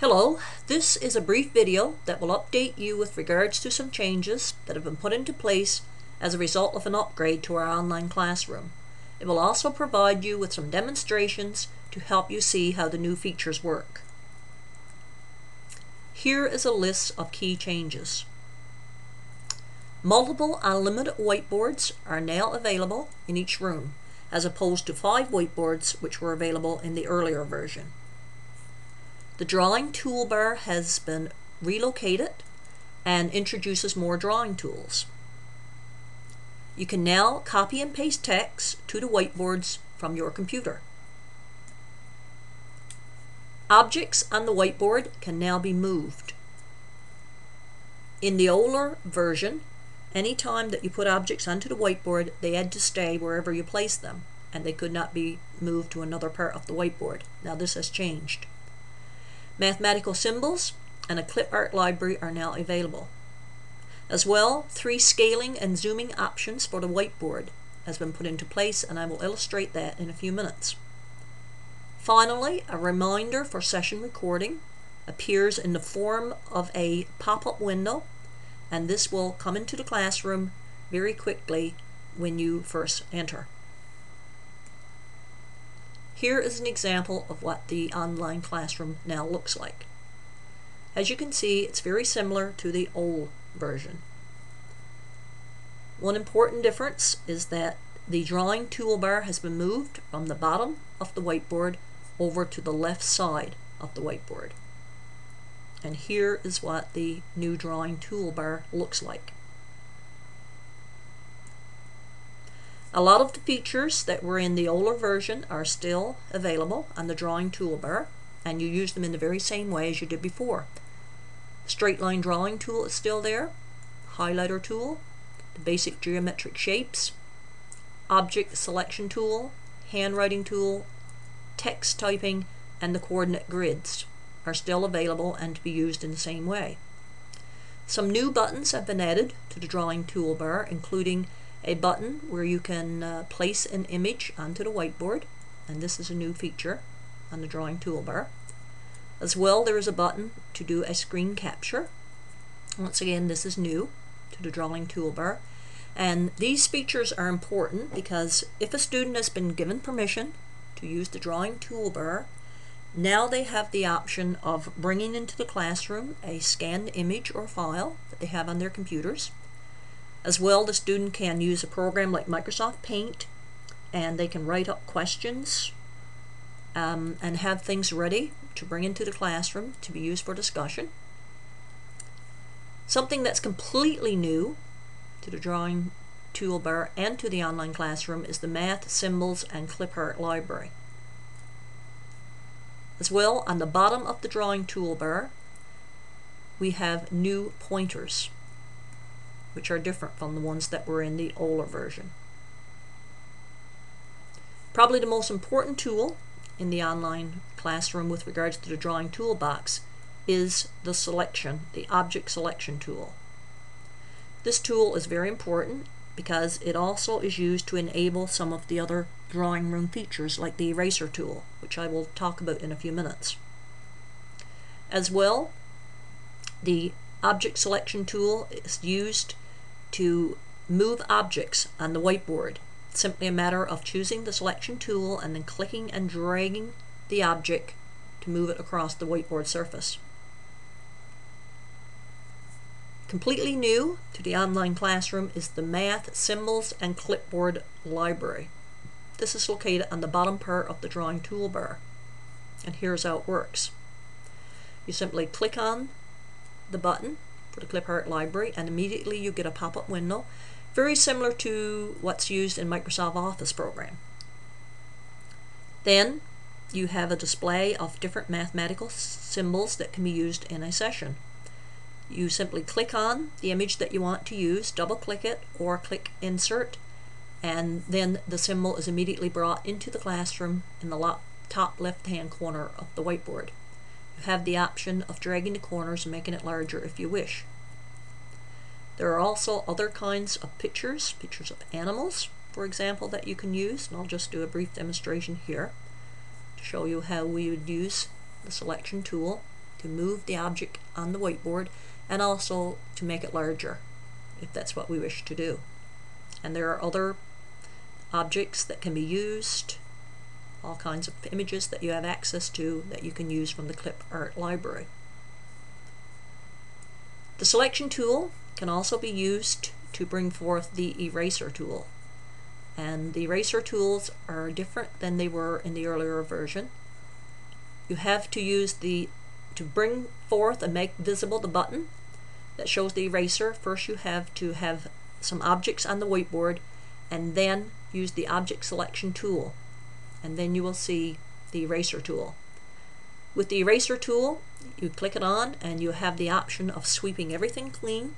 Hello, this is a brief video that will update you with regards to some changes that have been put into place as a result of an upgrade to our online classroom. It will also provide you with some demonstrations to help you see how the new features work. Here is a list of key changes. Multiple unlimited whiteboards are now available in each room, as opposed to 5 whiteboards which were available in the earlier version. The drawing toolbar has been relocated and introduces more drawing tools. You can now copy and paste text to the whiteboards from your computer. Objects on the whiteboard can now be moved. In the older version, any time that you put objects onto the whiteboard, they had to stay wherever you placed them, and they could not be moved to another part of the whiteboard. Now this has changed. Mathematical symbols and a clip art library are now available. As well, 3 scaling and zooming options for the whiteboard has been put into place, and I will illustrate that in a few minutes. Finally, a reminder for session recording appears in the form of a pop-up window, and this will come into the classroom very quickly when you first enter. Here is an example of what the online classroom now looks like. As you can see, it's very similar to the old version. One important difference is that the drawing toolbar has been moved from the bottom of the whiteboard over to the left side of the whiteboard. And here is what the new drawing toolbar looks like. A lot of the features that were in the older version are still available on the drawing toolbar, and you use them in the very same way as you did before. The straight line drawing tool is still there, highlighter tool, the basic geometric shapes, object selection tool, handwriting tool, text typing, and the coordinate grids are still available and to be used in the same way. Some new buttons have been added to the drawing toolbar, including a button where you can place an image onto the whiteboard, and this is a new feature on the drawing toolbar. As well, there is a button to do a screen capture. Once again, this is new to the drawing toolbar, and these features are important because if a student has been given permission to use the drawing toolbar, now they have the option of bringing into the classroom a scanned image or file that they have on their computers. As well, the student can use a program like Microsoft Paint, and they can write up questions and have things ready to bring into the classroom to be used for discussion. Something that's completely new to the drawing toolbar and to the online classroom is the math, symbols, and clip art library. As well, on the bottom of the drawing toolbar, we have new pointers, which are different from the ones that were in the older version. Probably the most important tool in the online classroom with regards to the drawing toolbox is the object selection tool. This tool is very important because it also is used to enable some of the other drawing room features like the eraser tool, which I will talk about in a few minutes. As well, the object selection tool is used to move objects on the whiteboard. It's simply a matter of choosing the selection tool and then clicking and dragging the object to move it across the whiteboard surface. Completely new to the online classroom is the math, symbols, and clipboard library. This is located on the bottom part of the drawing toolbar, and here's how it works. You simply click on the button for the clip art library, and immediately you get a pop-up window very similar to what's used in Microsoft Office program. Then you have a display of different mathematical symbols that can be used in a session. You simply click on the image that you want to use, double click it, or click insert, and then the symbol is immediately brought into the classroom in the top left hand corner of the whiteboard. You have the option of dragging the corners and making it larger if you wish. There are also other kinds of pictures of animals, for example, that you can use, and I'll just do a brief demonstration here to show you how we would use the selection tool. to move the object on the whiteboard and also to make it larger if that's what we wish to do. And there are other objects that can be used, all kinds of images that you have access to that you can use from the Clip Art library. The selection tool can also be used to bring forth the eraser tool. And the eraser tools are different than they were in the earlier version. You have to use to bring forth and make visible the button that shows the eraser. First you have to have some objects on the whiteboard and then use the object selection tool, and then you will see the eraser tool. With the eraser tool, you click it on and you have the option of sweeping everything clean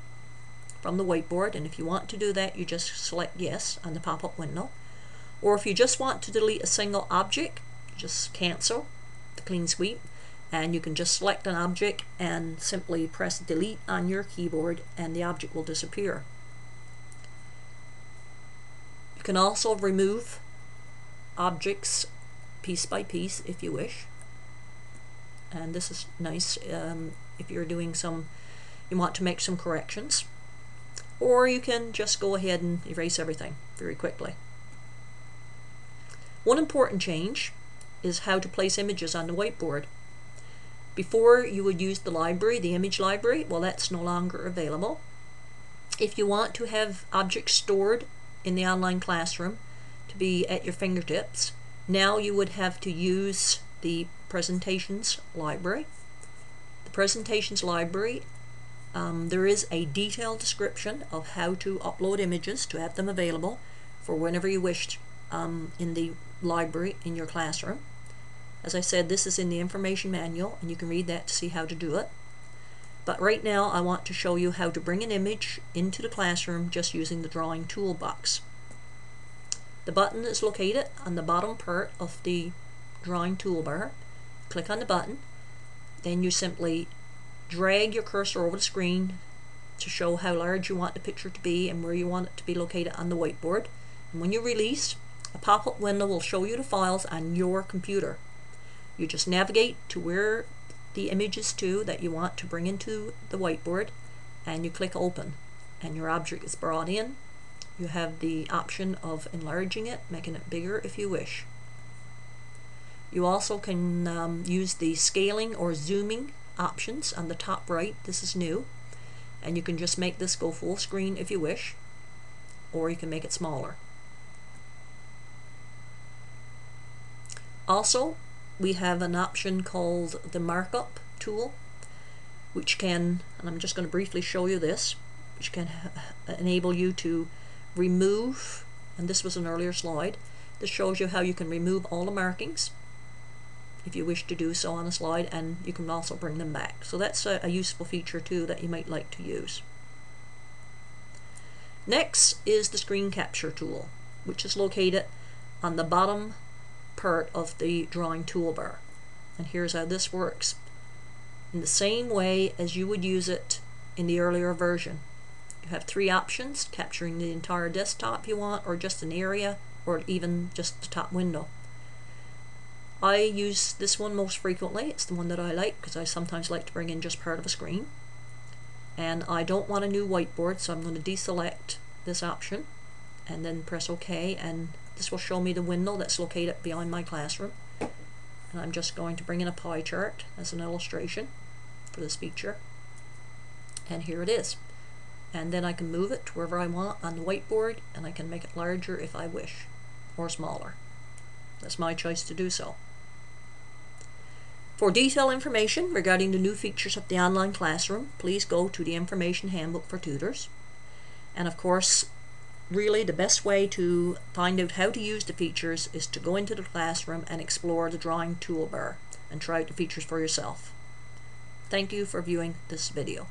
from the whiteboard, and if you want to do that you just select yes on the pop-up window. Or if you just want to delete a single object, just cancel the clean sweep, and you can just select an object and simply press delete on your keyboard and the object will disappear. You can also remove objects piece by piece if you wish, and this is nice if you're doing you want to make some corrections, or you can just go ahead and erase everything very quickly. One important change is how to place images on the whiteboard. Before you would use the library, the image library, well, that's no longer available. If you want to have objects stored in the online classroom to be at your fingertips, now you would have to use the presentations library. The presentations library, there is a detailed description of how to upload images to have them available for whenever you wish in the library in your classroom. As I said, this is in the information manual and you can read that to see how to do it. But right now I want to show you how to bring an image into the classroom just using the drawing toolbox. The button is located on the bottom part of the drawing toolbar. Click on the button, then you simply drag your cursor over the screen to show how large you want the picture to be and where you want it to be located on the whiteboard. And when you release, a pop-up window will show you the files on your computer. You just navigate to where the image is that you want to bring into the whiteboard, and you click open and your object is brought in. You have the option of enlarging it, making it bigger if you wish. You also can use the scaling or zooming options on the top right. This is new, and you can just make this go full screen if you wish, or you can make it smaller. Also, we have an option called the markup tool, which can, and I'm just going to briefly show you this, which can enable you to remove, and this was an earlier slide, this shows you how you can remove all the markings if you wish to do so on a slide, and you can also bring them back. So that's a useful feature too that you might like to use. Next is the screen capture tool, which is located on the bottom part of the drawing toolbar. And here's how this works. In the same way as you would use it in the earlier version. You have three options: capturing the entire desktop you want, or just an area, or even just the top window. I use this one most frequently. It's the one that I like because I sometimes like to bring in just part of a screen. And I don't want a new whiteboard, so I'm going to deselect this option and then press OK, and this will show me the window that's located beyond my classroom. And I'm just going to bring in a pie chart as an illustration for this feature. And here it is. And then I can move it to wherever I want on the whiteboard, and I can make it larger if I wish, or smaller. That's my choice to do so. For detailed information regarding the new features of the online classroom, please go to the Information Handbook for Tutors. And of course, really the best way to find out how to use the features is to go into the classroom and explore the drawing toolbar and try out the features for yourself. Thank you for viewing this video.